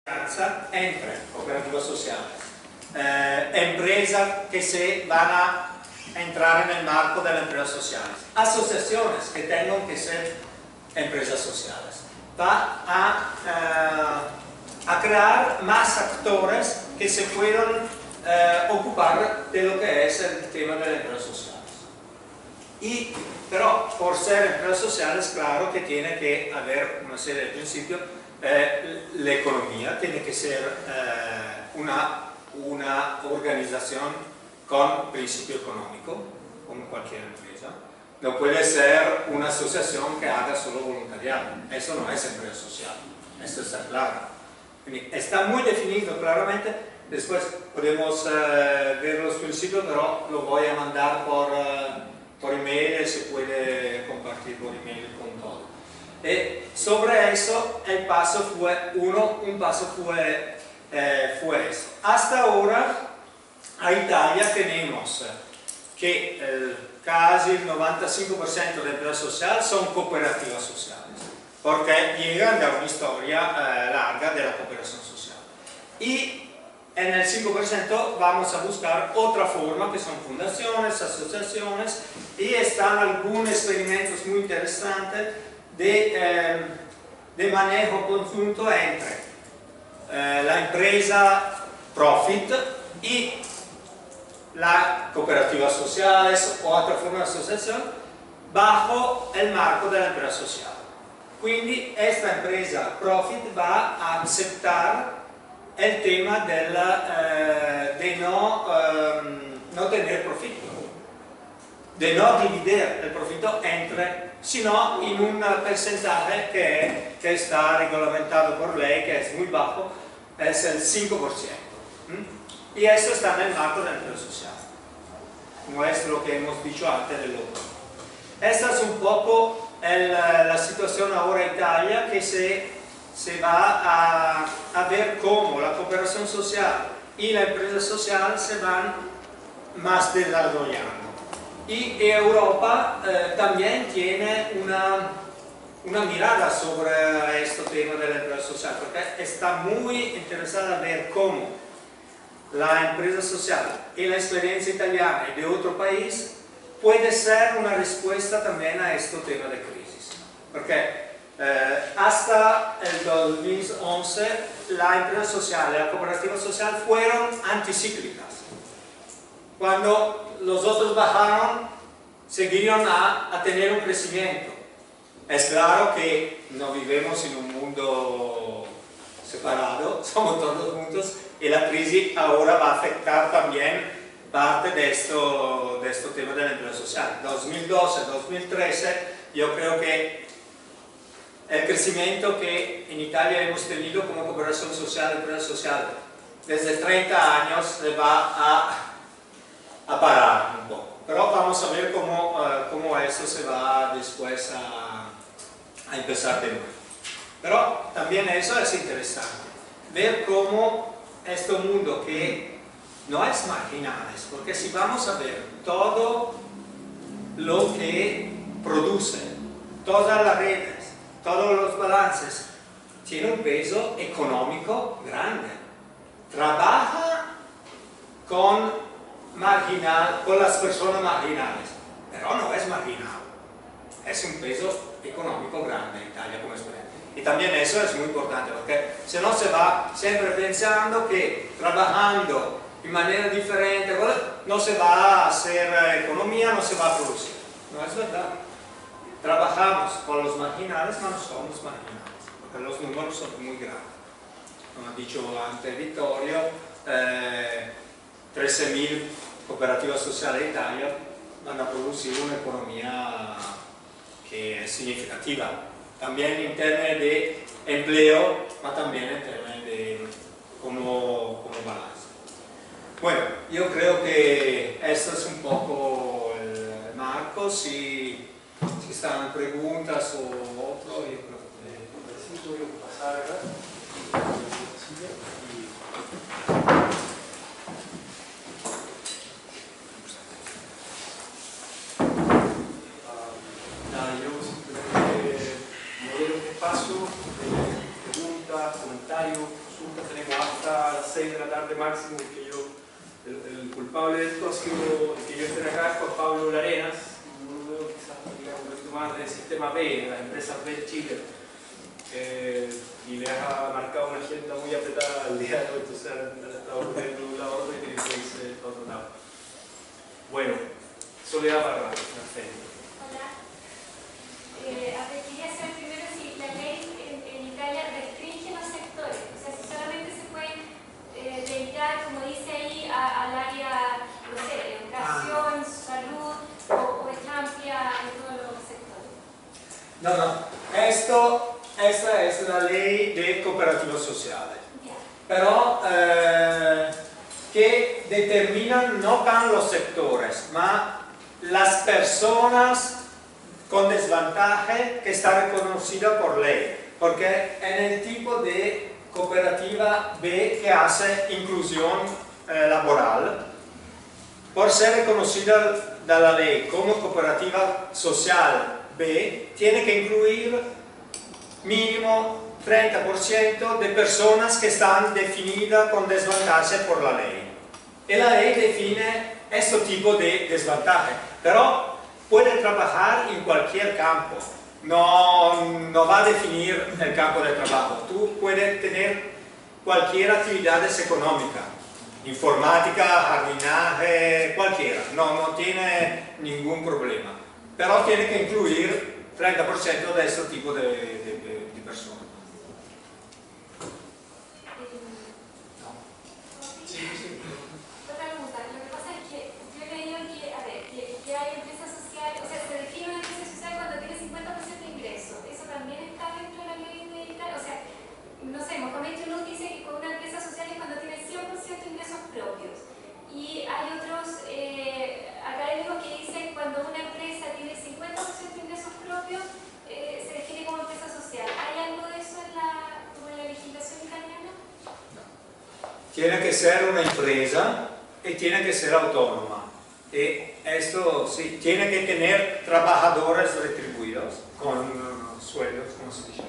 entre cooperativas sociales, empresas que se van a entrar en el marco de las empresas sociales, asociaciones que tengan que ser empresas sociales. Va a crear más actores que se puedan ocupar de lo que es el tema de las empresas sociales. Pero por ser empresas sociales, claro que tiene que haber una serie de principios. La economía tiene que ser una organización con principio económico, como cualquier empresa. No puede ser una asociación que haga solo voluntariado. Eso no es empresa social. Esto está claro. Está muy definido claramente. Después podemos ver los principios, pero lo voy a mandar por email y se puede compartir por email con todo. Sobre eso, un paso fue eso. Hasta ahora, a Italia tenemos que casi el 95% de empresas sociales son cooperativas sociales, porque llegan de una historia larga de la cooperación social. Y en el 5% vamos a buscar otra forma, que son fundaciones, asociaciones, y están algunos experimentos muy interesantes de manejo conjunto entre la empresa profit y la cooperativa sociales o otra forma de asociación bajo el marco de la empresa social. Quindi esta empresa profit va a aceptar el tema de no tener profito, de no dividir el profito sino en un porcentaje que está reglamentado por ley, que es muy bajo, es el 5%. Y eso está en el marco de la empresa social. No es lo que hemos dicho antes del otro. Esta es un poco la situación ahora en Italia, que se va a ver cómo la cooperación social y la empresa social se van más desarrollando. Y Europa también tiene una mirada sobre este tema de la empresa social, porque está muy interesada en ver cómo la empresa social y la experiencia italiana y de otro país puede ser una respuesta también a este tema de crisis. Porque hasta el 2011 la empresa social y la cooperativa social fueron anticíclicas. Cuando los otros bajaron, siguieron a tener un crecimiento. Es claro que no vivimos en un mundo separado, somos todos juntos, y la crisis ahora va a afectar también parte de este tema de la empresa social. 2012-2013 yo creo que el crecimiento que en Italia hemos tenido como cooperación social, empresa social, desde 30 años se va a parar un poco. Pero vamos a ver cómo eso se va después a empezar de nuevo. Pero también eso es interesante, ver cómo este mundo que no es marginal, porque si vamos a ver todo lo que produce, todas las redes, todos los balances, tiene un peso económico grande. Trabaja con las personas marginales, pero no es marginal. Es un peso económico grande en Italia como experiencia. Y también eso es muy importante, porque si no se va siempre pensando que trabajando de manera diferente no se va a hacer economía, no se va a producir. No es verdad. Trabajamos con los marginales, pero no somos marginales, porque los números son muy grandes. Como ha dicho antes Vittorio, 13.000 cooperativas sociales en Italia van a producir una economía que es significativa, también en términos de empleo, pero también en términos de como balance. Bueno, yo creo que esto es un poco el marco. Si están preguntas o otro, yo creo que necesito pasar acá. Yo simplemente modelo un espacio de preguntas preguntas, comentarios, consultas. Tenemos hasta las 6 de la tarde máximo, porque el culpable de esto ha sido el que yo esté acá, es Juan Pablo Larenas, uno quizás un poquito más del sistema B, de las empresas B de Chile. Y les ha marcado una agenda muy apretada al día de hoy, entonces han estado corriendo de un lado a otro y tienen que irse a otro lado. Bueno, Soledad Parra, una fe. Hola. Quería saber primero si la ley en Italia restringe los sectores, o sea, si solamente se pueden dedicar, como dice ahí, al área, no sé, educación, salud, o es amplia en todos los sectores. No. Esta es la ley de cooperativas sociales. Pero que determinan no tan los sectores, mas las personas con desventaja que está reconocida por ley. Porque en el tipo de cooperativa B que hace inclusión laboral, por ser reconocida de la ley como cooperativa social B, tiene que incluir mínimo 30% de personas que están definidas con desventaja por la ley. Y la ley define este tipo de desventaja, pero puede trabajar en cualquier campo. No va a definir el campo de trabajo. Tú puedes tener cualquier actividad económica, informática, jardinaje, cualquiera. No tiene ningún problema. Pero tiene que incluir 30% de este tipo de personas. Otra pregunta, lo que pasa es que yo he leído que hay empresas sociales, o sea, se define una empresa social cuando tiene 50% de ingresos. ¿Eso también está dentro de la ley de Italia? O sea, no sé, Mohamed Yunus dice que con una empresa social es cuando tiene 100% de ingresos propios. Y hay otros académicos que dicen cuando una empresa tiene 50% de ingresos propios, se define como empresa social. ¿Hay algo de eso en la legislación italiana? No. Tiene que ser una empresa y tiene que ser autónoma. Y esto sí, tiene que tener trabajadores retribuidos con sueldos, ¿cómo se dice?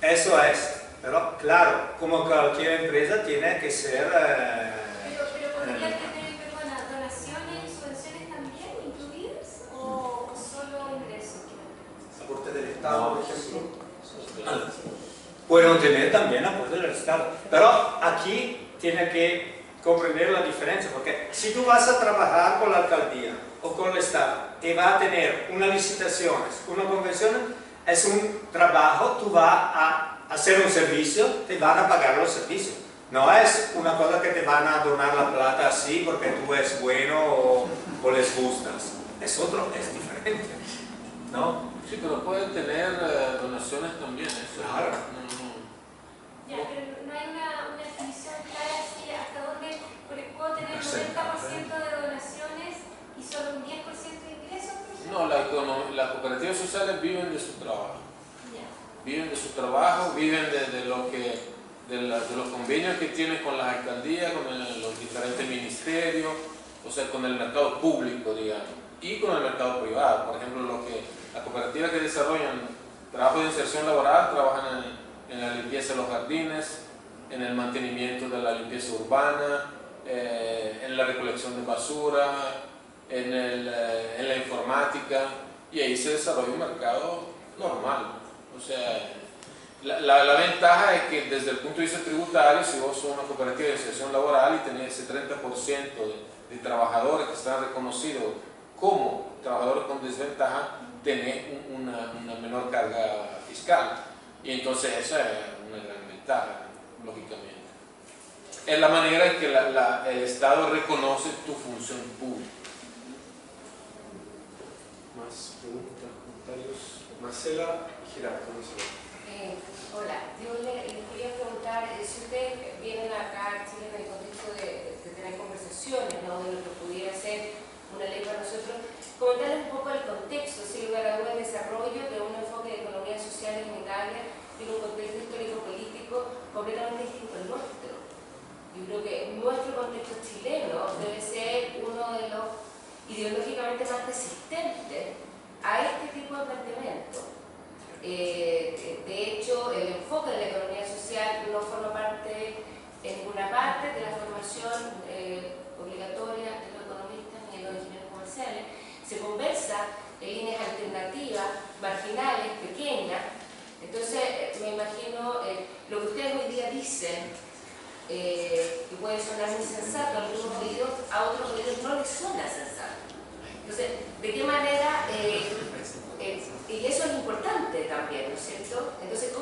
Eso es. Pero claro, como cualquier empresa tiene que ser... Pero podría tener, perdona, donaciones y subvenciones también incluidas o solo ingresos. Aporte del Estado, por ejemplo. Pueden tener también aporte del Estado. Pero aquí tiene que comprender la diferencia, porque si tú vas a trabajar con la alcaldía o con el Estado y vas a tener una licitación, una convención, es un trabajo, tú vas a hacer un servicio, te van a pagar los servicios. No es una cosa que te van a donar la plata así porque tú eres bueno o les gustas. Es diferente, ¿no? Sí, pero pueden tener donaciones también, eso. Claro. Ya, pero no hay una definición clara así hasta dónde, porque puedo tener 90% de donaciones y solo un 10% de ingresos, por ejemplo. No, las cooperativas sociales viven de su trabajo. Ya. Viven de su trabajo, viven de los convenios que tienen con las alcaldías, con los diferentes ministerios, o sea, con el mercado público, digamos, y con el mercado privado. Por ejemplo, las cooperativas que desarrollan trabajo de inserción laboral trabajan en la limpieza de los jardines, en el mantenimiento de la limpieza urbana, en la recolección de basura, en la informática, y ahí se desarrolla un mercado normal. O sea, la ventaja es que desde el punto de vista tributario, si vos sos una cooperativa de inserción laboral y tenés ese 30% de trabajadores que están reconocidos como trabajadores con desventaja, tenés una menor carga fiscal. Y entonces esa es una gran ventaja, lógicamente. Es la manera en que el Estado reconoce tu función pública. Más preguntas, comentarios. Marcela y Gerardo. Hola, yo le quería preguntar si ustedes vienen acá a Chile en el contexto de tener conversaciones, ¿no?, de lo que pudiera ser una ley para nosotros, comentarles un poco el contexto, sin lugar a dudas, el desarrollo de un enfoque de economía social en Italia, tiene un contexto histórico-político completamente distinto al nuestro. Yo creo que nuestro contexto chileno debe ser uno de los ideológicamente más resistentes a este tipo de planteamiento. De líneas alternativas, marginales, pequeñas. Entonces, me imagino lo que ustedes hoy día dicen, que puede sonar muy sensato a algunos oídos, a otros oídos no les suena sensato. Entonces, ¿de qué manera? Y eso es importante también, ¿no es cierto? Entonces,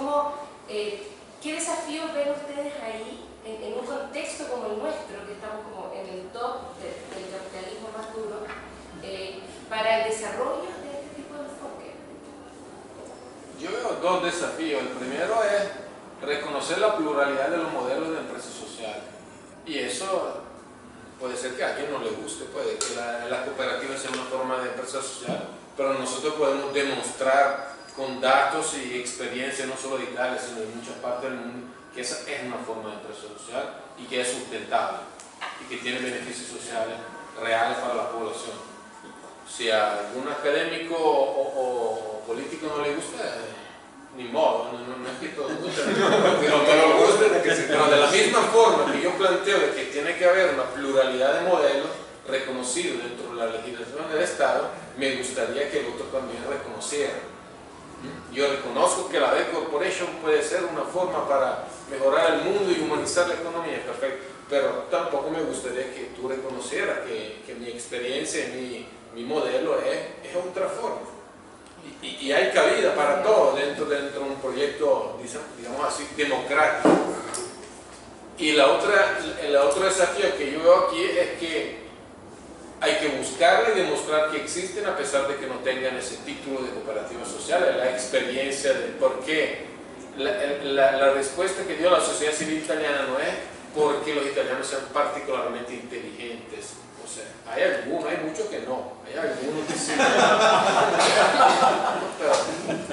¿qué desafíos ven ustedes ahí en un contexto como el nuestro, que estamos como en el top del capitalismo más duro, para el desarrollo de este tipo de enfoque? Yo veo dos desafíos. El primero es reconocer la pluralidad de los modelos de empresa social. Y eso puede ser que a quien no le guste, puede que la cooperativa sea una forma de empresa social, pero nosotros podemos demostrar con datos y experiencias, no solo de Italia, sino de muchas partes del mundo, que esa es una forma de empresa social y que es sustentable y que tiene beneficios sociales reales para la población. Si a algún académico o político no le gusta, ni modo, no es que todo guste, pero de la misma forma que yo planteo de que tiene que haber una pluralidad de modelos reconocidos dentro de la legislación del Estado, me gustaría que el otro también reconociera. Yo reconozco que la B Corporation puede ser una forma para mejorar el mundo y humanizar la economía, perfecto, pero tampoco me gustaría que tú reconocieras que mi experiencia y mi modelo es otra forma. Y hay cabida para todo dentro de un proyecto, digamos así, democrático. Y el otro desafío que yo veo aquí es que hay que buscarla y demostrar que existen a pesar de que no tengan ese título de cooperativas sociales, la experiencia de por qué. La respuesta que dio la sociedad civil italiana no es porque los italianos sean particularmente inteligentes. O sea, hay muchos que no, hay algunos que sí.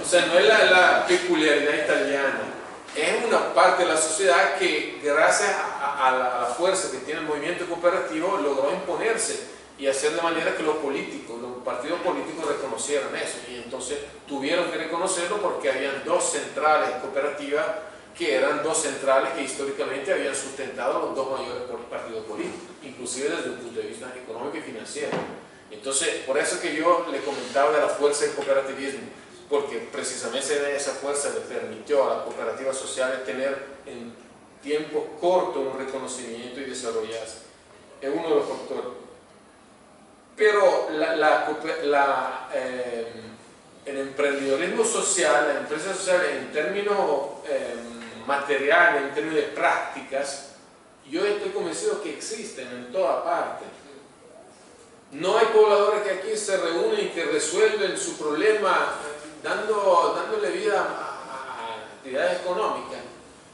O sea, no es la peculiaridad italiana, es una parte de la sociedad que gracias a la fuerza que tiene el movimiento cooperativo logró imponerse y hacer de manera que los partidos políticos reconocieran eso, y entonces tuvieron que reconocerlo porque habían dos centrales cooperativas que eran dos centrales que históricamente habían sustentado los dos mayores partidos políticos, inclusive desde el punto de vista económico y financiero. Entonces, por eso que yo le comentaba de la fuerza del cooperativismo, porque precisamente esa fuerza le permitió a las cooperativas sociales tener en tiempo corto un reconocimiento y desarrollarse. Es uno de los factores. Pero el emprendedorismo social, la empresa social en términos materiales, en términos de prácticas, yo estoy convencido que existen en toda parte. No hay pobladores que aquí se reúnen y que resuelven su problema dándole vida a actividades económicas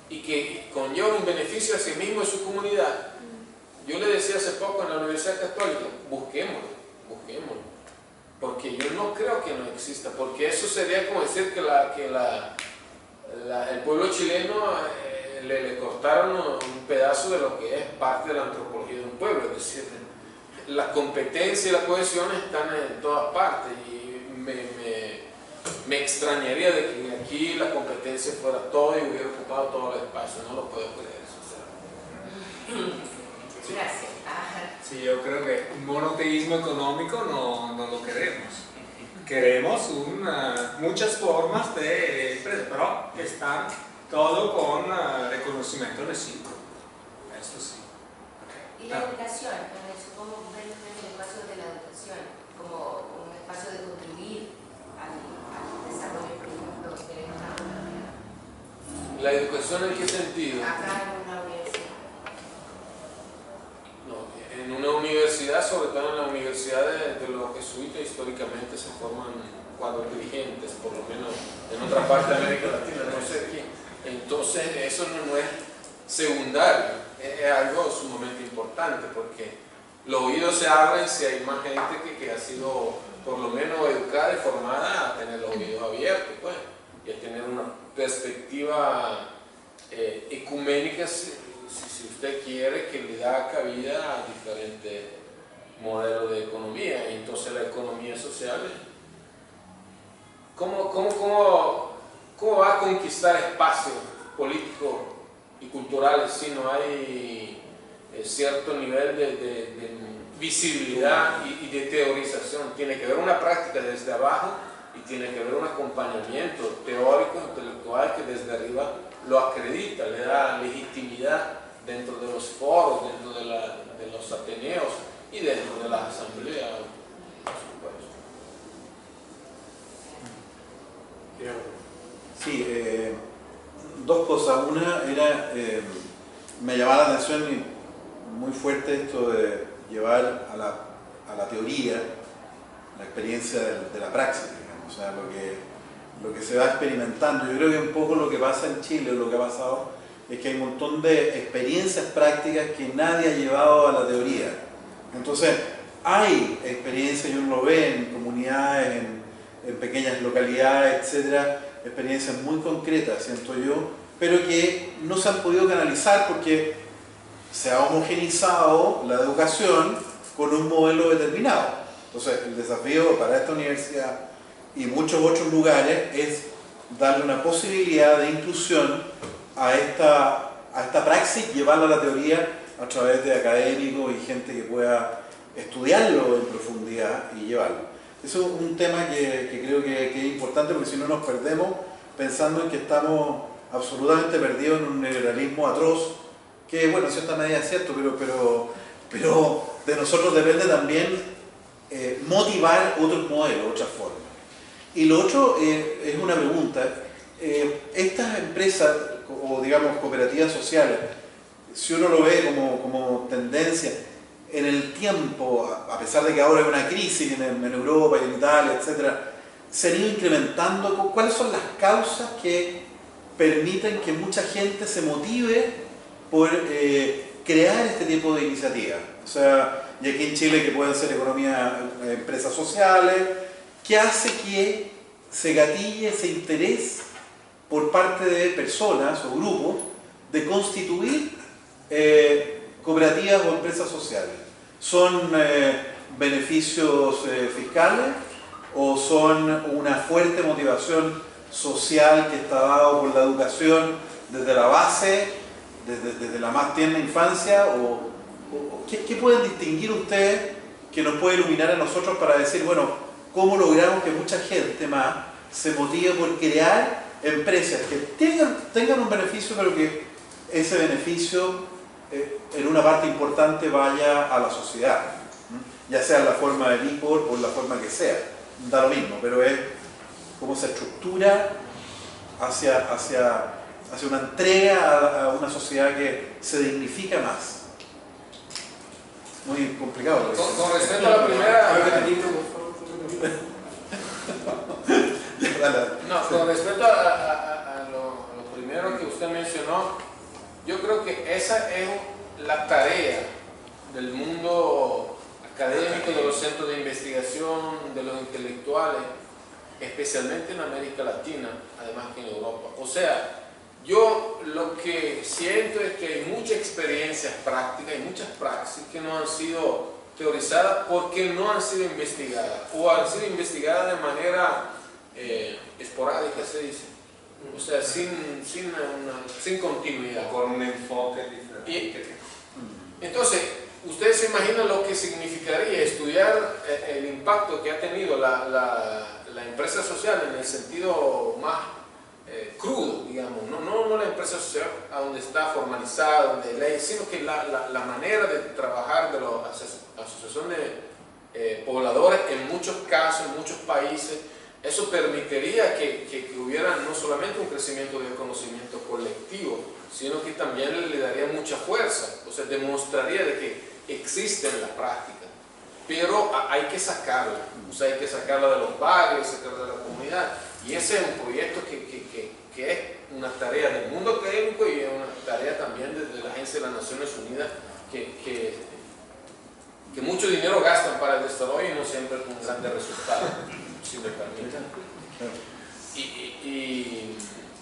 y que conllevan un beneficio a sí mismo y a su comunidad. Yo le decía hace poco en la Universidad Católica, busquémoslo, porque yo no creo que no exista, porque eso sería como decir que el pueblo chileno le cortaron un pedazo de lo que es parte de la antropología de un pueblo, es decir, la competencia y la cohesión están en todas partes, y me extrañaría de que aquí la competencia fuera todo y hubiera ocupado todo el espacio, no lo puedo creer, sinceramente. Gracias. Sí, yo creo que un monoteísmo económico no lo queremos. Queremos muchas formas de empresa, pero que están todo con reconocimiento recíproco. Eso sí. ¿Y la educación? ¿Cómo ven ustedes el espacio de la educación como un espacio de contribuir al desarrollo, por ejemplo, del Estado? ¿La educación en qué sentido? Acá en una universidad. En una universidad, sobre todo en la universidad de los jesuitas, históricamente se forman cuadros dirigentes, por lo menos en otra parte de América Latina, no sé aquí. Entonces eso no es secundario, es algo sumamente importante, porque los oídos se abren si hay más gente que ha sido por lo menos educada y formada a tener los oídos abiertos, pues, y a tener una perspectiva ecuménica, si usted quiere, que le da cabida a diferentes modelos de economía. Y entonces la economía social, ¿cómo va a conquistar espacios políticos y culturales si no hay cierto nivel de visibilidad y de teorización. Tiene que haber una práctica desde abajo y tiene que haber un acompañamiento teórico, intelectual, que desde arriba lo acredita, le da legitimidad dentro de los foros, dentro de los ateneos y dentro de la asamblea, por supuesto. Sí, dos cosas. Una era, me llamaba la atención muy fuerte esto de llevar a la teoría la experiencia de la praxis, digamos, o sea, lo que se va experimentando. Yo creo que un poco lo que pasa en Chile, lo que ha pasado, es que hay un montón de experiencias prácticas que nadie ha llevado a la teoría. Entonces, hay experiencias, y uno lo ve en comunidades, en pequeñas localidades, etcétera, experiencias muy concretas, siento yo, pero que no se han podido canalizar porque se ha homogenizado la educación con un modelo determinado. Entonces, el desafío para esta universidad y muchos otros lugares es darle una posibilidad de inclusión a esta praxis, llevarla a la teoría a través de académicos y gente que pueda estudiarlo en profundidad y llevarlo. Eso es un tema que creo que es importante, porque si no nos perdemos pensando en que estamos absolutamente perdidos en un neoliberalismo atroz, que bueno, en cierta medida es cierto, pero de nosotros depende también motivar otros modelos, otras formas. Y lo otro es una pregunta. Estas empresas, o digamos cooperativas sociales, si uno lo ve como tendencia, en el tiempo, a pesar de que ahora hay una crisis en Europa y en Italia, etc., se han ido incrementando. ¿Cuáles son las causas que permiten que mucha gente se motive por crear este tipo de iniciativas? O sea, y aquí en Chile que pueden ser empresas sociales, ¿qué hace que se gatille ese interés por parte de personas o grupos de constituir cooperativas o empresas sociales? ¿Son beneficios fiscales o son una fuerte motivación social que está dado por la educación desde la base, desde la más tierna infancia? ¿Qué pueden distinguir ustedes que nos puede iluminar a nosotros para decir, bueno, cómo logramos que mucha gente más se motive por crear empresas que tengan un beneficio, pero que ese beneficio en una parte importante vaya a la sociedad, ya sea en la forma de B Corp o en la forma que sea, da lo mismo, pero es cómo se estructura hacia una entrega a una sociedad que se dignifica más. Muy complicado. Con respecto a la primera... No, con respecto a lo primero que usted mencionó, yo creo que esa es la tarea del mundo académico, de los centros de investigación, de los intelectuales, especialmente en América Latina, además que en Europa. O sea, yo lo que siento es que hay muchas experiencias prácticas y muchas praxis que no han sido teorizadas porque no han sido investigadas, o han sido investigadas de manera esporádica, se dice. O sea, sin continuidad. Con un enfoque diferente. Entonces, ustedes se imaginan lo que significaría estudiar el impacto que ha tenido la empresa social en el sentido más crudo, digamos, no la empresa social a donde está formalizada, donde hay ley, sino que la manera de trabajar de la asociación de pobladores en muchos casos, en muchos países. Eso permitiría que hubiera no solamente un crecimiento del conocimiento colectivo, sino que también le daría mucha fuerza, o sea, demostraría de que existe en la práctica, pero hay que sacarla, o sea, hay que sacarla de los barrios, sacarla de la comunidad, y ese es un proyecto que es una tarea del mundo académico y es una tarea también desde la Agencia de las Naciones Unidas, que mucho dinero gastan para el desarrollo y no siempre con grandes resultados. Si me permiten.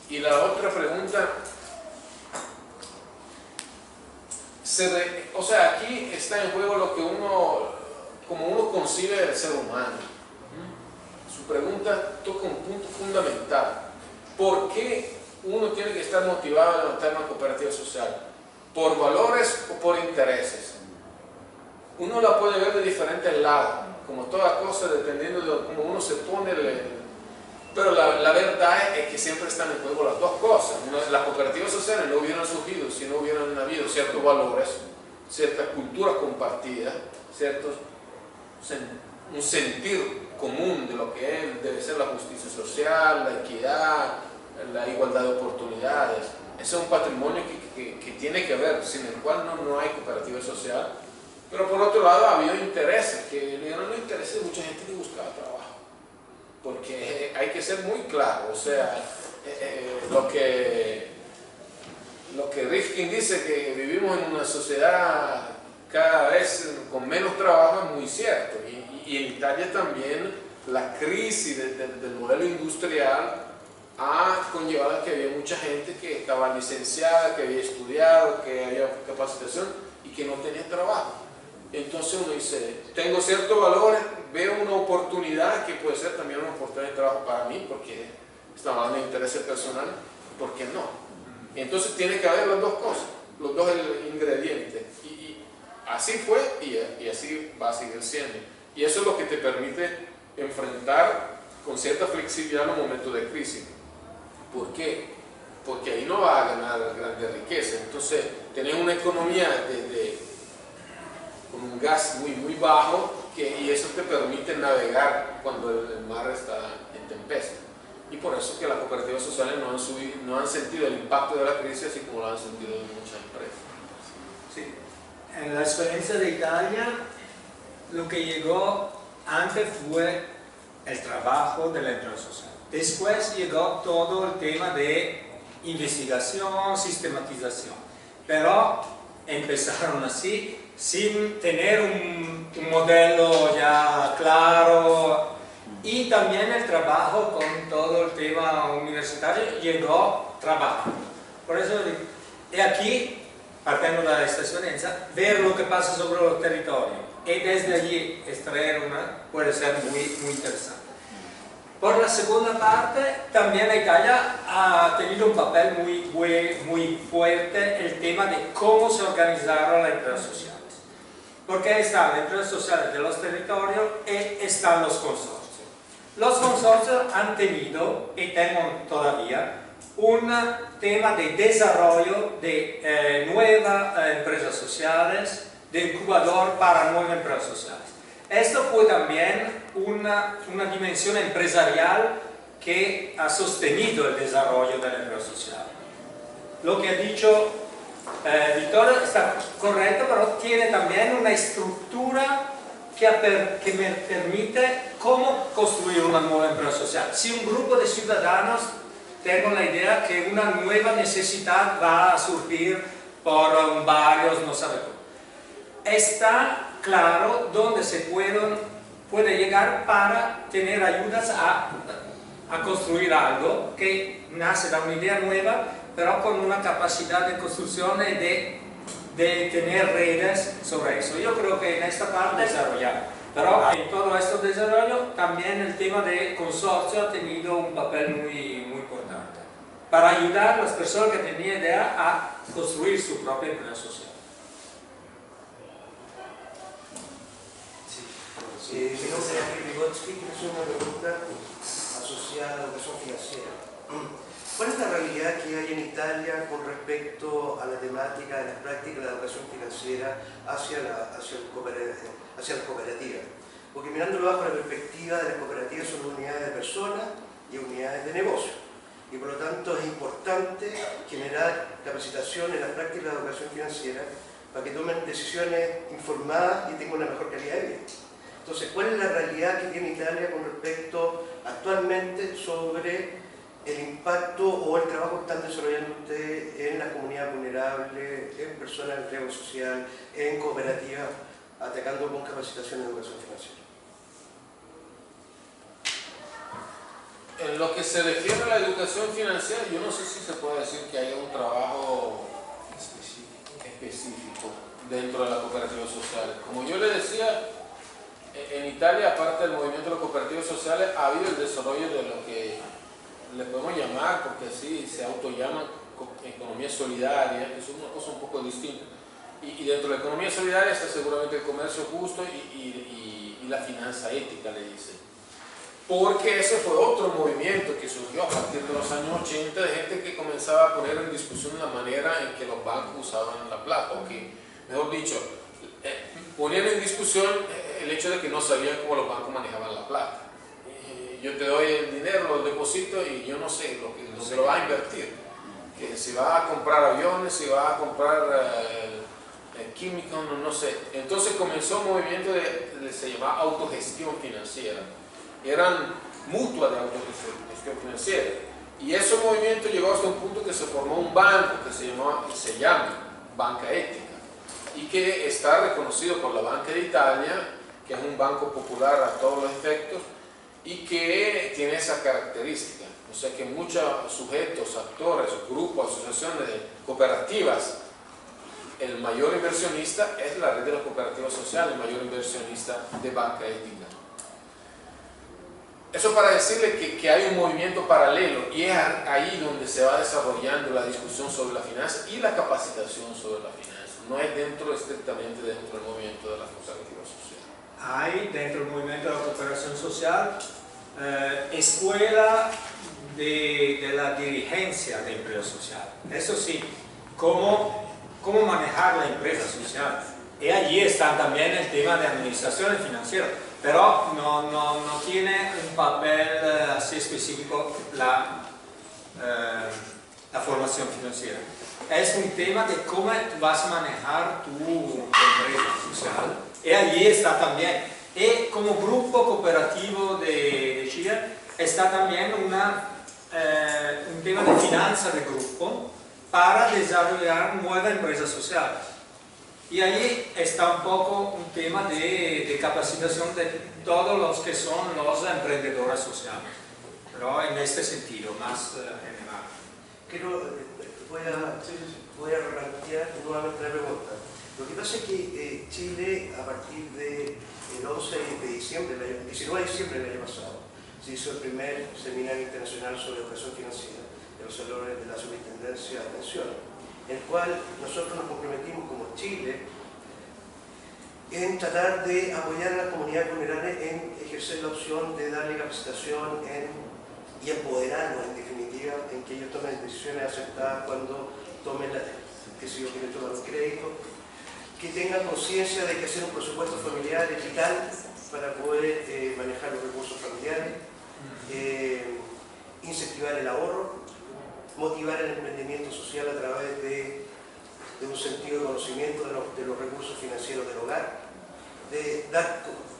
Y la otra pregunta, o sea, aquí está en juego lo que como uno concibe el ser humano. Su pregunta toca un punto fundamental. ¿Por qué uno tiene que estar motivado a levantar una cooperativa social? ¿Por valores o por intereses? uno la puede ver de diferentes lados, como toda cosa, dependiendo de cómo uno se pone. Pero la verdad es que siempre están en juego las dos cosas. Las cooperativas sociales no hubieran surgido si no hubieran habido ciertos valores, ciertas culturas compartidas, un sentir común de lo que debe ser la justicia social, la equidad, la igualdad de oportunidades. Ese es un patrimonio que tiene que haber, sin el cual no hay cooperativa social. Pero por otro lado ha habido intereses, que no los intereses de mucha gente que buscaba trabajo. Porque hay que ser muy claro, o sea, lo que Rifkin dice, que vivimos en una sociedad cada vez con menos trabajo, es muy cierto. Y en Italia también la crisis del modelo industrial ha conllevado a que había mucha gente que estaba licenciada, que había estudiado, que había capacitación y que no tenía trabajo. Entonces uno dice, tengo ciertos valores, veo una oportunidad que puede ser también una oportunidad de trabajo para mí, porque estamos hablando de intereses personales, ¿por qué no? Entonces tiene que haber las dos cosas, los dos ingredientes. Y así fue y así va a seguir siendo. Y eso es lo que te permite enfrentar con cierta flexibilidad los momentos de crisis. ¿Por qué? Porque ahí no va a ganar grande riqueza. Entonces tenés una economía con un gas muy bajo, y eso te permite navegar cuando el mar está en tempestad. Y por eso que las cooperativas sociales no han sentido el impacto de la crisis así como lo han sentido en muchas empresas. Sí. En la experiencia de Italia, lo que llegó antes fue el trabajo de la empresa social. Después llegó todo el tema de investigación, sistematización. Pero empezaron así, sin tener un modelo ya claro, y también el trabajo con todo el tema universitario llegó trabajo. Por eso, y aquí, partiendo de esta experiencia, ver lo que pasa sobre los territorios y desde allí extraer puede ser muy interesante. Por la segunda parte, también Italia ha tenido un papel muy fuerte el tema de cómo se organizaron las empresas sociales. Porque están las empresas sociales de los territorios y están los consorcios. Los consorcios han tenido, y tienen todavía, un tema de desarrollo de nuevas empresas sociales, de incubador para nuevas empresas sociales. Esto fue también una dimensión empresarial que ha sostenido el desarrollo de la empresa social. Lo que ha dicho Vittorio está correcto, pero tiene también una estructura que me permite cómo construir una nueva empresa social. Si un grupo de ciudadanos tengo la idea que una nueva necesidad va a surgir por un barrio, no sabe cómo, está claro dónde se puede llegar para tener ayudas a construir algo que nace de una idea nueva, pero con una capacidad de construcción y de tener redes sobre eso. Yo creo que en esta parte desarrollar. Pero en todo este desarrollo también el tema de consorcio ha tenido un papel muy importante para ayudar a las personas que tenían idea a construir su propia empresa social. Mi nombre es Ángel Vygotsky, quiero hacer una pregunta asociada a la educación financiera. ¿Cuál es la realidad que hay en Italia con respecto a la temática de las prácticas de la educación financiera hacia las cooperativas? Porque mirándolo bajo la perspectiva de las cooperativas son unidades de personas y unidades de negocio. Y por lo tanto es importante generar capacitación en las prácticas de la educación financiera para que tomen decisiones informadas y tengan una mejor calidad de vida. Entonces, ¿cuál es la realidad que tiene Italia con respecto actualmente sobre el impacto o el trabajo que están desarrollando ustedes en las comunidades vulnerables, en personas en riesgo social, en cooperativas, atacando con capacitación en educación financiera? En lo que se refiere a la educación financiera, yo no sé si se puede decir que haya un trabajo específico dentro de las cooperativas sociales. Como yo le decía, en Italia, aparte del movimiento de las cooperativas sociales, ha habido el desarrollo de lo que le podemos llamar, porque así se autollama economía solidaria, que es una cosa un poco distinta, Y dentro de la economía solidaria está seguramente el comercio justo y la finanza ética, le dice. Porque ese fue otro movimiento que surgió a partir de los años 80 de gente que comenzaba a poner en discusión la manera en que los bancos usaban la plata, o que, mejor dicho, ponían en discusión el hecho de que no sabían cómo los bancos manejaban la plata. Yo te doy el dinero, lo deposito y yo no sé lo que lo va a invertir. Que si va a comprar aviones, si va a comprar químicos, no sé. Entonces comenzó un movimiento se llamaba autogestión financiera. Eran mutuas de autogestión financiera. Y ese movimiento llegó hasta un punto que se formó un banco que se llama Banca Ética, y que está reconocido por la Banca de Italia, que es un banco popular a todos los efectos, y que tiene esa característica. O sea que muchos sujetos, actores, grupos, asociaciones, cooperativas, el mayor inversionista es la red de las cooperativas sociales, el mayor inversionista de Banca Ética. Eso para decirle que hay un movimiento paralelo, y es ahí donde se va desarrollando la discusión sobre la finanza y la capacitación sobre la finanza. No es estrictamente dentro del movimiento de las cooperativas sociales. Hay dentro del movimiento de la cooperación social escuela de la dirigencia de empresa social. Eso sí, cómo manejar la empresa social. Y allí está también el tema de administración financiera, pero no tiene un papel así específico la formación financiera. Es un tema de cómo vas a manejar tu empresa social. Y allí está también. Y como grupo cooperativo de Chile está también un tema de finanzas de grupo para desarrollar nuevas empresas sociales. Y ahí está un poco un tema de capacitación de todos los que son los emprendedores sociales, pero en este sentido, más general. Voy a replantear nuevamente la pregunta. Lo que pasa es que Chile, a partir del 11 de diciembre, el 19 de diciembre del año pasado, se hizo el primer seminario internacional sobre educación financiera de los valores de la Superintendencia de Pensiones, en el cual nosotros nos comprometimos como Chile en tratar de apoyar a las comunidades vulnerables en ejercer la opción de darle capacitación y empoderarlos, en definitiva, en que ellos tomen decisiones acertadas cuando tomen que si yo quiero tomar un crédito, que tengan conciencia de que hacer un presupuesto familiar es vital para poder manejar los recursos familiares, incentivar el ahorro, motivar el emprendimiento social a través de un sentido de conocimiento de los recursos financieros del hogar, de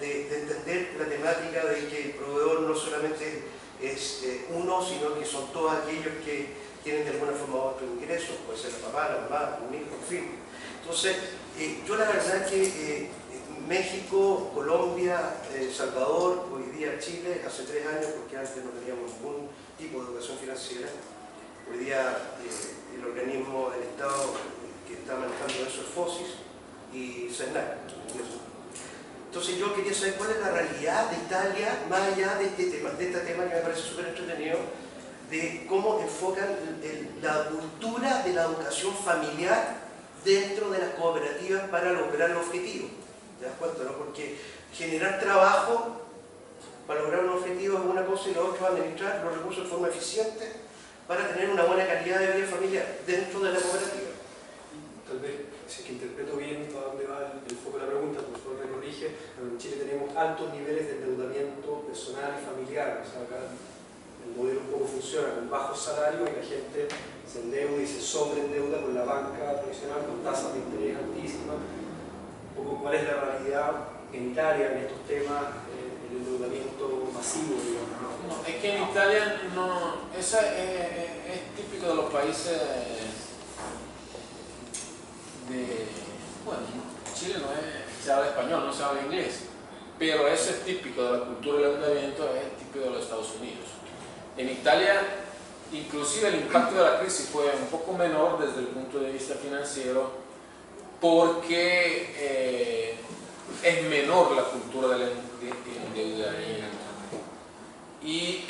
entender la temática de que el proveedor no solamente es uno, sino que son todos aquellos que tienen de alguna forma otro ingreso, puede ser la papá, la mamá, un hijo, en fin. Entonces, yo la verdad que México, Colombia, Salvador, hoy día Chile, hace 3 años, porque antes no teníamos ningún tipo de educación financiera, hoy día el organismo del Estado que está manejando eso es FOSIS y CERNAC. Entonces yo quería saber cuál es la realidad de Italia, más allá de este tema que me parece súper entretenido, de cómo enfocan la cultura de la educación familiar dentro de las cooperativas para lograr el objetivo. ¿Te das cuenta, no? Porque generar trabajo para lograr un objetivo es una cosa y lo otro es administrar los recursos de forma eficiente para tener una buena calidad de vida familiar dentro de la cooperativa. Tal vez, si es que interpreto bien a dónde va el foco de la pregunta, por favor me corrige. En Chile tenemos altos niveles de endeudamiento personal y familiar. O sea, acá el modelo un poco funciona con bajos salarios y la gente se endeuda y se sobreendeuda con la banca tradicional con tasas de interés altísimas. Un poco cuál es la realidad en Italia en estos temas, el endeudamiento masivo, digamos, ¿no? No, es que en Italia no, es típico de los países bueno, Chile no se habla español, no se habla inglés, pero eso es típico de la cultura del endeudamiento, es típico de los Estados Unidos. En Italia, inclusive el impacto de la crisis fue un poco menor desde el punto de vista financiero, porque es menor la cultura del endeudamiento y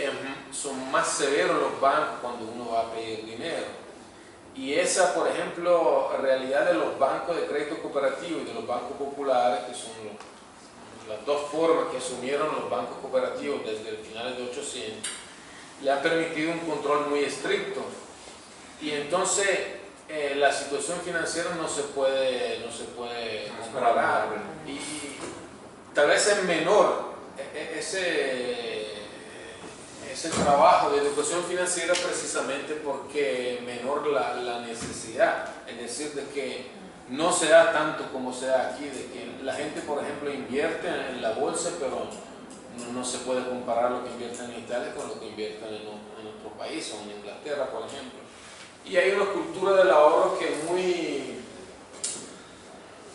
son más severos los bancos cuando uno va a pedir dinero. Y esa, por ejemplo, realidad de los bancos de crédito cooperativo y de los bancos populares, que son las dos formas que asumieron los bancos cooperativos desde el finales de 800, le han permitido un control muy estricto. Y entonces la situación financiera no se puede comparar. Y tal vez es menor ese trabajo de educación financiera precisamente porque menor la necesidad, es decir, de que no se da tanto como se da aquí, de que la gente, por ejemplo, invierte en la bolsa, pero no se puede comparar lo que invierten en Italia con lo que invierten en otro país, o en Inglaterra, por ejemplo. Y hay una cultura del ahorro que es muy...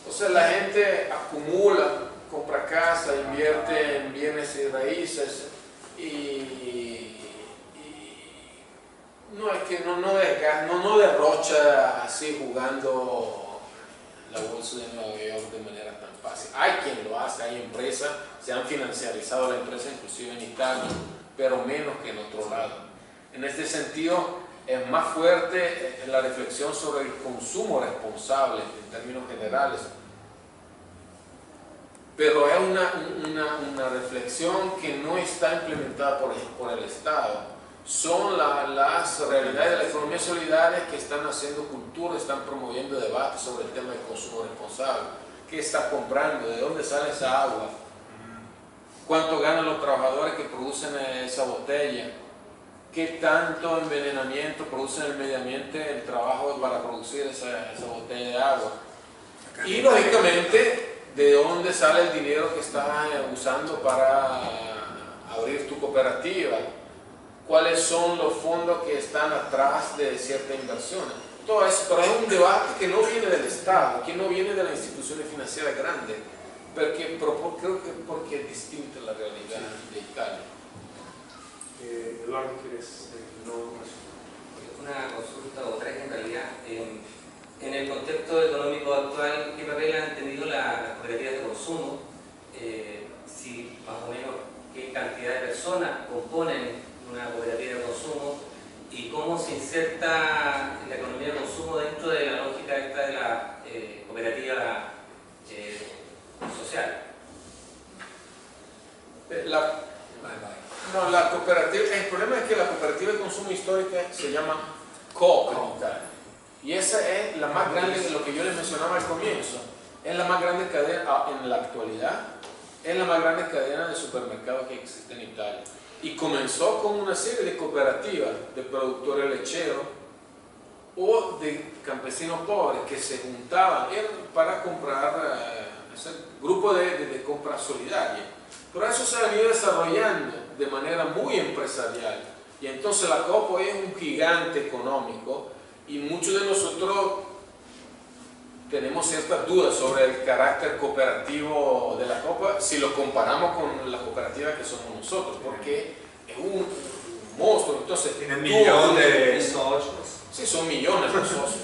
O sea, la gente acumula, compra casa, invierte en bienes y raíces, y no es que no derrocha así jugando la bolsa de Nueva York de manera tan fácil. Hay quien lo hace, hay empresas, se han financiarizado la empresa inclusive en Italia, pero menos que en otro lado. En este sentido es más fuerte la reflexión sobre el consumo responsable en términos generales, pero es una reflexión que no está implementada por el Estado. Son las realidades de la economía solidaria que están haciendo cultura, están promoviendo debates sobre el tema del consumo responsable. ¿Qué está comprando? ¿De dónde sale esa agua? ¿Cuánto ganan los trabajadores que producen esa botella? ¿Qué tanto envenenamiento produce en el medio ambiente el trabajo para producir esa botella de agua? Y lógicamente, ¿de dónde sale el dinero que estás usando para abrir tu cooperativa? ¿Cuáles son los fondos que están atrás de ciertas inversiones? Todo eso, pero es un debate que no viene del Estado, que no viene de las instituciones financieras grandes, creo que porque es distinta la realidad de Italia. Eduardo, ¿quieres una consulta o tres en realidad? En el contexto económico actual, ¿qué papel han tenido las cooperativas de consumo? Si más o menos qué cantidad de personas componen una cooperativa de consumo y cómo se inserta la economía de consumo dentro de la lógica esta de la cooperativa social. La cooperativa, el problema es que la cooperativa de consumo histórica se llama Coop en Italia. Y esa es la más grande de lo que yo les mencionaba al comienzo. Es la más grande cadena en la actualidad, es la más grande cadena de supermercados que existe en Italia. Y comenzó con una serie de cooperativas de productores lecheros o de campesinos pobres que se juntaban para comprar, ese grupo de compra solidaria. Pero eso se ha venido desarrollando de manera muy empresarial. Y entonces la Coop hoy es un gigante económico y muchos de nosotros tenemos ciertas dudas sobre el carácter cooperativo de la Coop si lo comparamos con la cooperativa que somos nosotros, porque es un monstruo. Entonces, tiene millones de socios. Sí, son millones de socios.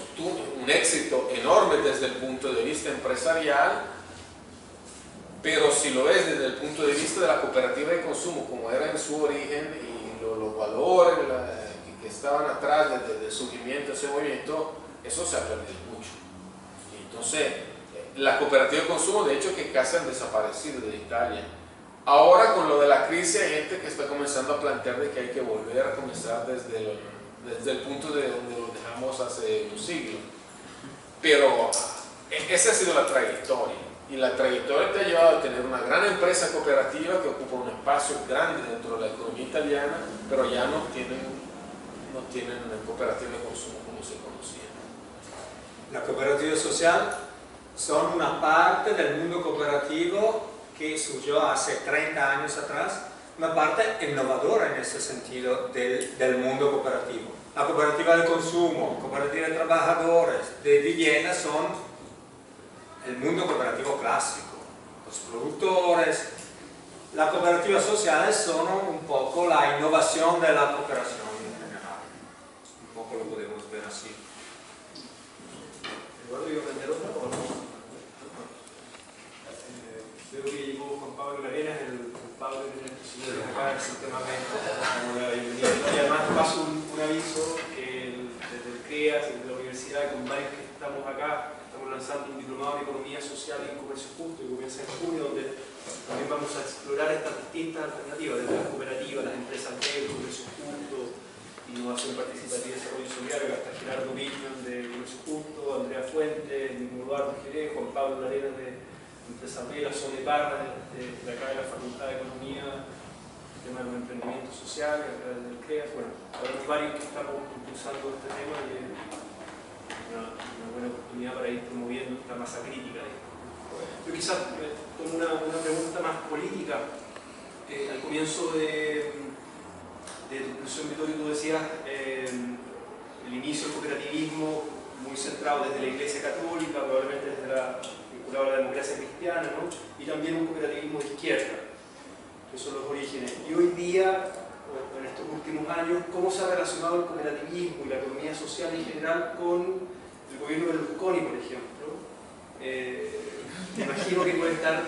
Un éxito enorme desde el punto de vista empresarial, pero si lo ves desde el punto de vista de la cooperativa de consumo, como era en su origen, y los valores que estaban atrás del surgimiento de ese movimiento, eso se ha perdido mucho. Y entonces, la cooperativa de consumo, de hecho, que casi han desaparecido de Italia. Ahora, con lo de la crisis, hay gente que está comenzando a plantear de que hay que volver a comenzar desde el punto de donde lo dejamos hace un siglo. Pero esa ha sido la trayectoria. Y la trayectoria te ha llevado a tener una gran empresa cooperativa que ocupa un espacio grande dentro de la economía italiana, pero ya no tienen cooperativa de consumo como se conocía. La cooperativa social son una parte del mundo cooperativo que surgió hace 30 años atrás, una parte innovadora en ese sentido del mundo cooperativo. La cooperativa de consumo, cooperativa de trabajadores, de vivienda son el mundo cooperativo clásico, los productores. Las cooperativas sociales son un poco la innovación de la cooperación en general. Un poco lo podemos ver así. Eduardo, ¿iba a aprender otra o no? Veo que llegó Juan Pablo Larenas, el culpable de nuestro señor acá sistemamente. Y además paso un aviso que desde el CREAS y de la Universidad universidad, con varios que estamos acá, estamos lanzando un diplomado en Economía Social y Comercio Justo, que comienza en junio, donde también vamos a explorar estas distintas alternativas, desde las cooperativas, las empresas de comercio justo, innovación participativa y desarrollo solidario, hasta Gerardo Villan de Comercio Justo, Andrea Fuentes, Nimo Eduardo Jerez, Juan Pablo Larena de Empresa Vela, Sole Parra de acá de la Facultad de Economía, el tema de los emprendimientos sociales, del CREAS. Bueno, habrá varios que estamos impulsando este tema y es una buena oportunidad para ir promoviendo esta masa crítica. Yo quizás como una pregunta más política. Al comienzo de tu profesor Vittorio, tú decías el inicio del cooperativismo muy centrado desde la Iglesia Católica, probablemente desde vinculado a la democracia cristiana, ¿no? Y también un cooperativismo de izquierda, que son los orígenes. Y hoy día, o en estos últimos años, ¿cómo se ha relacionado el cooperativismo y la economía social en general con el gobierno de Berlusconi, por ejemplo? Me imagino que puede estar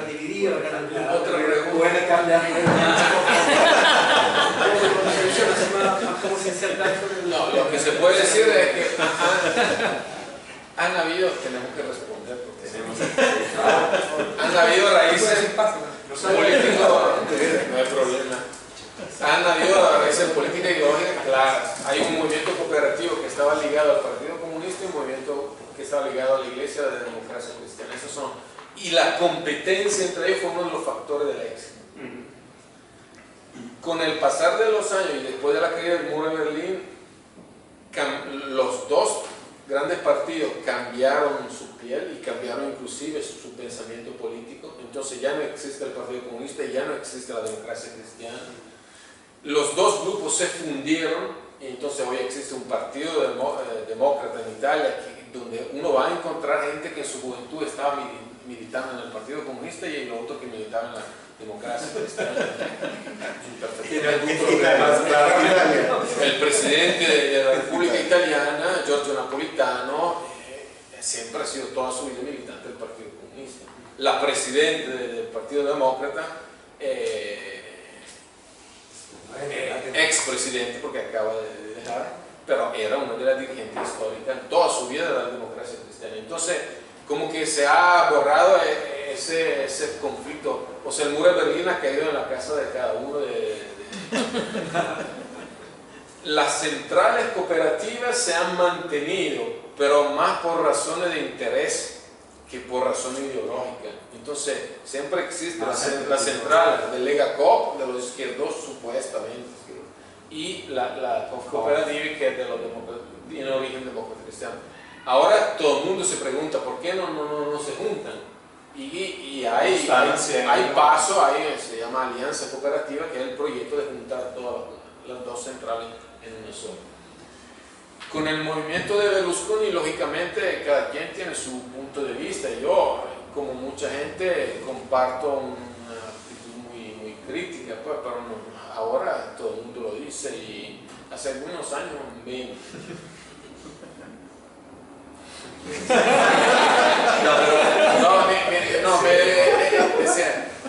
dividida. Otra pregunta. Puede cambiar. No, lo que se puede decir es que han habido, tenemos que responder porque han habido raíces políticas, no hay problema. Han habido raíces políticas ideológicas claras. Hay un movimiento cooperativo que estaba ligado al Partido Comunista y un movimiento que estaba ligado a la Iglesia de Democracia Cristiana. Esos son, y la competencia entre ellos fue uno de los factores del éxito. Con el pasar de los años y después de la caída del muro de Berlín, los dos grandes partidos cambiaron su piel y cambiaron inclusive su pensamiento político. Entonces ya no existe el Partido Comunista y ya no existe la Democracia Cristiana. Los dos grupos se fundieron y entonces hoy existe un partido demócrata en Italia donde uno va a encontrar gente que en su juventud estaba militando en el Partido Comunista y los otros que militaban en la Democracia Cristiana. El presidente de la República Italiana, Giorgio Napolitano, siempre ha sido toda su vida militante del Partido Comunista. La presidenta del Partido Demócrata, ex-presidente, porque acaba de dejar, pero era una de las dirigentes históricas toda su vida de la Democracia Cristiana. Entonces, como que se ha borrado ese conflicto. O sea, el muro de Berlín ha caído en la casa de cada uno Las centrales cooperativas se han mantenido, pero más por razones de interés que por razones ideológicas. Entonces, siempre existe la central de Lega Coop, de los izquierdos supuestamente, y la cooperativa que es de los en origen demócrata cristiano. Ahora todo el mundo se pregunta por qué no se juntan. Y hay paso, se llama Alianza Cooperativa, que es el proyecto de juntar todas las dos centrales en una sola. Con el movimiento de Berlusconi, lógicamente, cada quien tiene su punto de vista. Yo, como mucha gente, comparto una actitud muy crítica, pues, pero no, ahora todo el mundo lo dice y hace algunos años menos.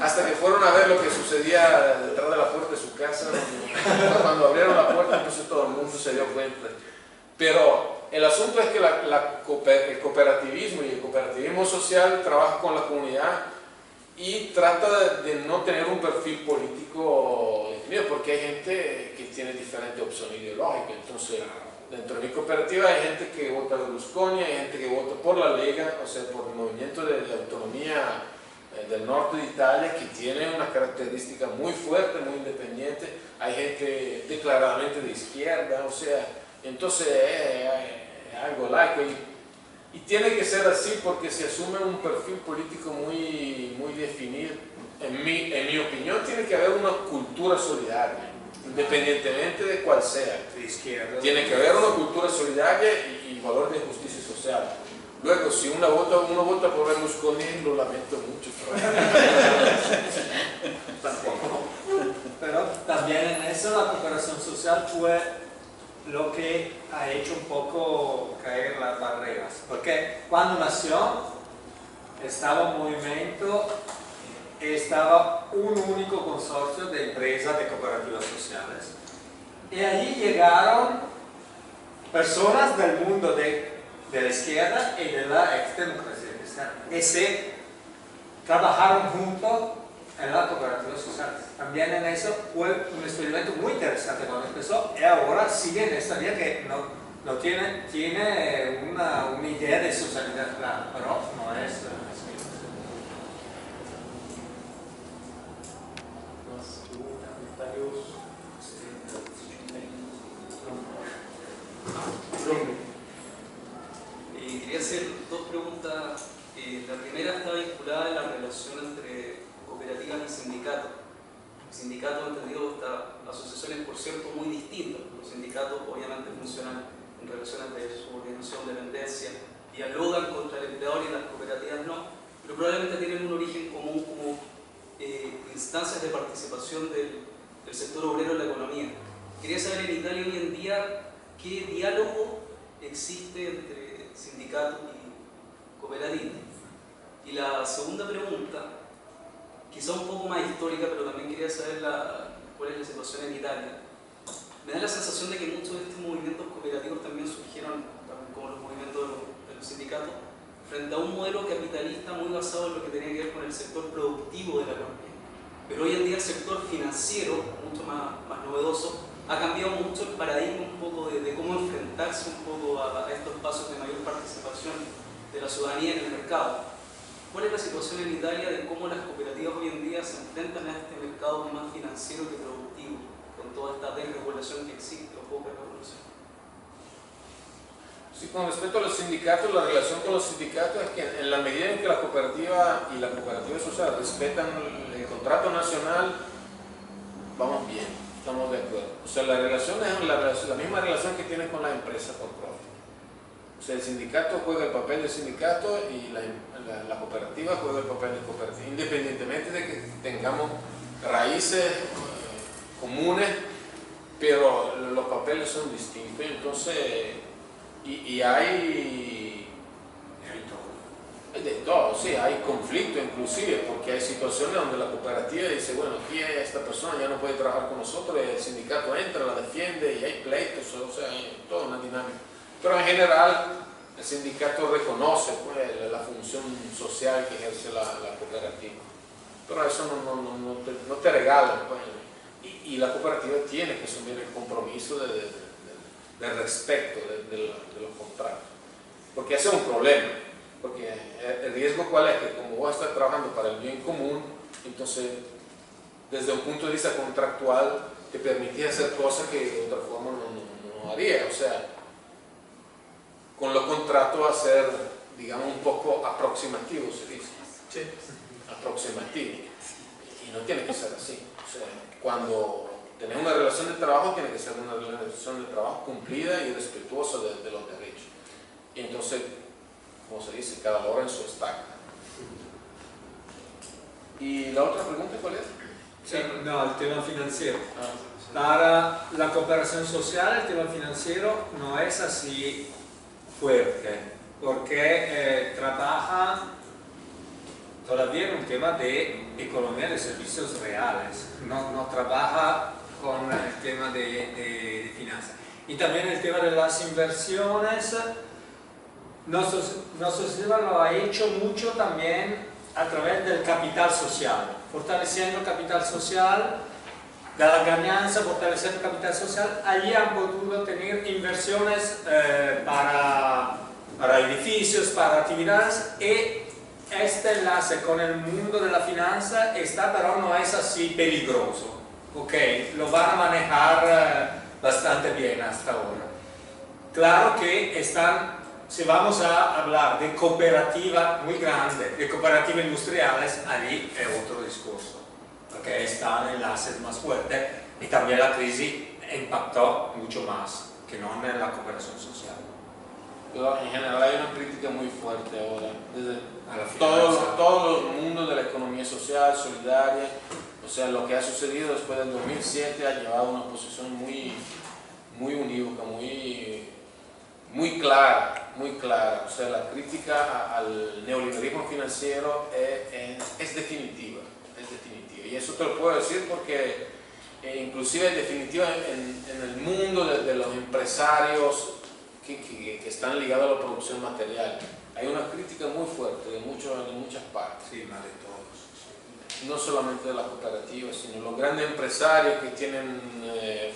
Hasta que fueron a ver lo que sucedía detrás de la puerta de su casa, cuando abrieron la puerta, entonces todo el mundo se dio cuenta. Pero el asunto es que el cooperativismo y el cooperativismo social trabaja con la comunidad y trata de no tener un perfil político definido, porque hay gente que tiene diferentes opciones ideológicas. Entonces, dentro de mi cooperativa hay gente que vota Berlusconi, hay gente que vota por la Lega, o sea, por el movimiento de autonomía del norte de Italia, que tiene una característica muy fuerte, muy independiente. Hay gente declaradamente de izquierda, o sea, entonces es algo laico y tiene que ser así porque se asume un perfil político muy definido. En mi opinión, tiene que haber una cultura solidaria, independientemente de cuál sea. Tiene que haber una cultura solidaria y valor de justicia social. Luego, si uno vota por Berlusconi, lo lamento mucho. Pero también en eso la cooperación social fue lo que ha hecho un poco caer las barreras. Porque cuando nació, estaba un movimiento, estaba un único consorcio de empresas de cooperativas sociales. Y allí llegaron personas del mundo de la izquierda y de la exdemocracia cristiana. Y se trabajaron juntos en la cooperativa social. También en eso fue un experimento muy interesante cuando empezó y ahora sigue en esta vía que no tiene una idea de socialidad clara, pero no es ¿Más preguntas, comentarios? Quería hacer dos preguntas. La primera está vinculada a la relación entre cooperativas y sindicatos. El sindicato, entendido, está asociaciones, por cierto, muy distintas. Los sindicatos obviamente funcionan en relaciones de subordinación, dependencia, dialogan contra el empleador y las cooperativas no, pero probablemente tienen un origen común como instancias de participación del sector obrero en la economía. Quería saber en Italia hoy en día qué diálogo existe entre sindicatos y cooperativas. Y la segunda pregunta, quizá un poco más histórica, pero también quería saber cuál es la situación en Italia. Me da la sensación de que muchos de estos movimientos cooperativos también surgieron, también como los movimientos de los sindicatos, frente a un modelo capitalista muy basado en lo que tenía que ver con el sector productivo de la economía. Pero hoy en día el sector financiero, mucho más novedoso, ha cambiado mucho el paradigma un poco de cómo enfrentarse un poco a estos pasos de mayor participación de la ciudadanía en el mercado. ¿Cuál es la situación en Italia de cómo las cooperativas hoy en día se enfrentan a este mercado más financiero que productivo, con toda esta desregulación que existe o poca regulación? Sí, con respecto a los sindicatos, la relación con los sindicatos es que en la medida en que la cooperativa y la cooperativa social respetan el contrato nacional, vamos bien, estamos de acuerdo. O sea, la relación es la misma relación que tienes con la empresa por profit. O sea, el sindicato juega el papel del sindicato y la cooperativa juega el papel de cooperativa, independientemente de que tengamos raíces comunes, pero los papeles son distintos. Entonces, y hay de todo, sí, hay conflicto inclusive, porque hay situaciones donde la cooperativa dice, bueno, aquí esta persona ya no puede trabajar con nosotros, y el sindicato entra, la defiende y hay pleitos, o sea, hay toda una dinámica. Pero en general el sindicato reconoce pues, la función social que ejerce la cooperativa, pero eso no te regala pues. Y la cooperativa tiene que asumir el compromiso de respeto de los contratos, porque ese es un problema, porque el riesgo cuál es, que como vos estás trabajando para el bien común, entonces desde un punto de vista contractual te permitís hacer cosas que de otra forma no haría. O sea, con los contratos a ser, digamos, un poco aproximativos, se dice. Sí. Aproximativo. Y no tiene que ser así. O sea, cuando tenés una relación de trabajo, tiene que ser una relación de trabajo cumplida y respetuosa de los derechos. Y entonces, como se dice, cada hora en su estaca. ¿Y la otra pregunta cuál es? Sí, no, el tema financiero. Para la cooperación social, el tema financiero no es así fuerte, porque trabaja todavía en un tema de economía de servicios reales, no trabaja con el tema de finanzas. Y también el tema de las inversiones, nuestro sistema lo ha hecho mucho también a través del capital social, fortaleciendo el capital social, de la ganancia, fortaleciendo el capital social. Allí han podido tener inversiones para edificios, para actividades, y este enlace con el mundo de la finanza está, pero no es así peligroso. Ok, lo van a manejar bastante bien hasta ahora. Claro que si vamos a hablar de cooperativa muy grande, de cooperativas industriales, allí es otro discurso, porque están enlaces más fuertes y también la crisis impactó mucho más que no en la cooperación social. Pero en general hay una crítica muy fuerte ahora, desde finanza. todo el mundo de la economía social, solidaria. O sea, lo que ha sucedido después del 2007 ha llevado a una posición muy unívoca, muy clara. O sea, la crítica al neoliberalismo financiero es definitiva. Y eso te lo puedo decir porque inclusive es definitiva en el mundo de los empresarios que están ligados a la producción material. Hay una crítica muy fuerte en muchas partes. Sí, más de todos. No solamente de las cooperativas, sino los grandes empresarios que tienen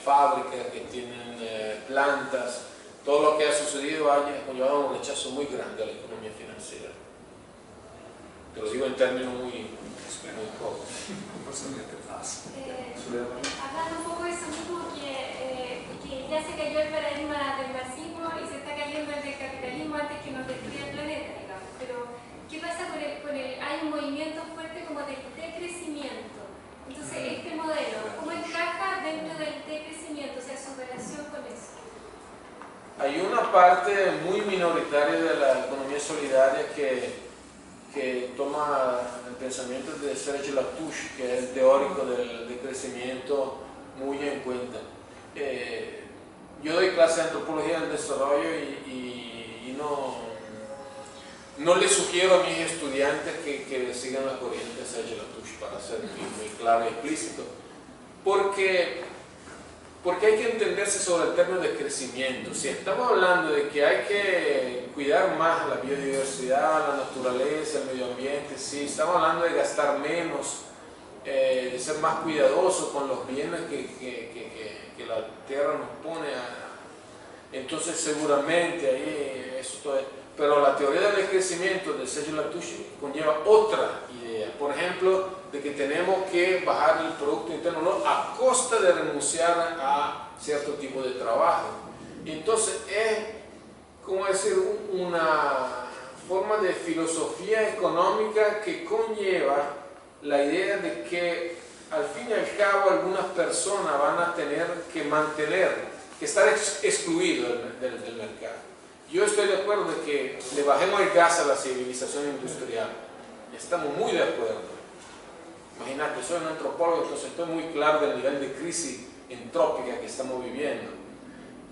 fábricas, que tienen plantas. Todo lo que ha sucedido ha conllevado un rechazo muy grande a la economía financiera. Te lo digo en términos muy pocos. Hablando un poco de eso mismo, que ya se cayó el paradigma del marxismo y se está cayendo el del capitalismo antes que nos destruya el planeta, digamos. Pero, ¿qué pasa con el hay un movimiento fuerte como del decrecimiento? Entonces, este modelo, ¿cómo encaja dentro del decrecimiento? O sea, su relación con eso. Hay una parte muy minoritaria de la economía solidaria que toma el pensamiento de Serge Latouche, que es el teórico del crecimiento, muy en cuenta. Yo doy clases de antropología del desarrollo y no le sugiero a mis estudiantes que sigan la corriente de Serge Latouche, para ser muy claro y explícito, porque hay que entenderse sobre el término de crecimiento. Si estamos hablando de que hay que cuidar más la biodiversidad, la naturaleza, el medio ambiente, si estamos hablando de gastar menos, de ser más cuidadosos con los bienes que la tierra nos pone, entonces seguramente ahí eso todo es. Pero la teoría del crecimiento de Serge Latouche conlleva otra idea, por ejemplo, de que tenemos que bajar el Producto Interno Bruto a costa de renunciar a cierto tipo de trabajo. Entonces es, como decir, una forma de filosofía económica que conlleva la idea de que al fin y al cabo algunas personas van a tener que estar excluidos del mercado. Yo estoy de acuerdo de que le bajemos el gas a la civilización industrial. Estamos muy de acuerdo. Imagínate, soy un antropólogo, entonces estoy muy claro del nivel de crisis entrópica que estamos viviendo.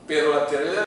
Pero la teoría